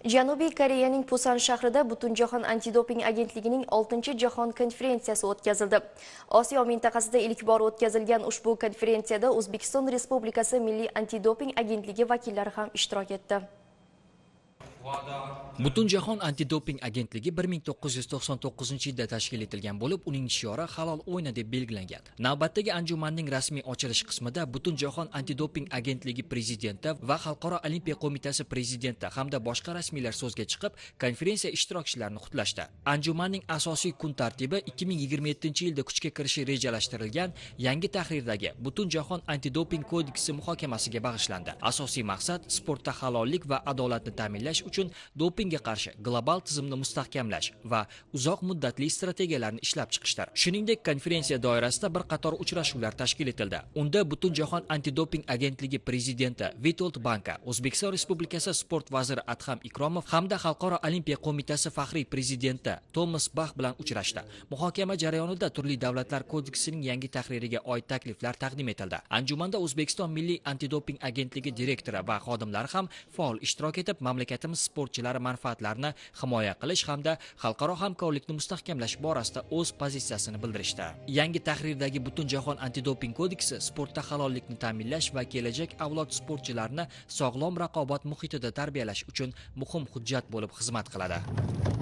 Janubiy Koreyaning Pusan shahrida Butunjahon antidoping agentligining 6-jahon konferensiyasi o'tkazildi. Osiyo mintaqasida ilk bor o'tkazilgan ushbu konferensiyada O'zbekiston Respublikasi Milliy antidoping agentligi vakillari ham ishtirok etdi. Butunjahon antidoping agentligi 1999-yilda tashkil etilgan bo'lib, uning shiori halol o'yna deb belgilangan. Navbatdagi anjumanning rasmiy ochilish qismida Butunjahon antidoping agentligi prezidenti va Xalqaro olimpiya qo'mitasi prezidenti hamda boshqa rasmiylar so'zga chiqib, konferensiya ishtirokchilarini qutlashdi. Anjumanning asosiy kun tartibi 2027-yilda kuchga kirishi rejalashtirilgan yangi tahrirdagi Butunjahon antidoping kodeksi muhokamasiga bag'ishlandi. Asosiy maqsad sportda halollik va adolatni ta'minlash uchun dopingga qarshi global tizimni mustahkamlash va uzoq muddatli strategiyalarni ishlab chiqishdir. Shuningdek, konferensiya doirasida bir qator uchrashuvlar tashkil etildi. Unda Butunjahon antidoping agentligi prezidenti Vitold Banka, O'zbekiston Respublikasi sport vaziri Adham Ikromov hamda Xalqaro olimpiya qo'mitasi faxriy prezidenti Tomas Bach bilan uchrashdi. Muhokama jarayonida turli davlatlar kodeksining yangi tahririga oid takliflar taqdim etildi. Anjumanda O'zbekiston Milliy antidoping agentligi direktori va xodimlari ham faol ishtirok etib, mamlakatimiz sportchilari manfaatlarini himoya qilish hamda xalqaro hamkorlikni mustahkamlash borasida o'z pozitsiyasini bildirishdi. Yangi tahrirdagi Butunjahon antidoping kodeksi sportda halollikni ta'minlash va kelajak avlod sportchilarini sog'lom raqobat muhitida tarbiyalash uchun muhim hujjat bo'lib xizmat qiladi.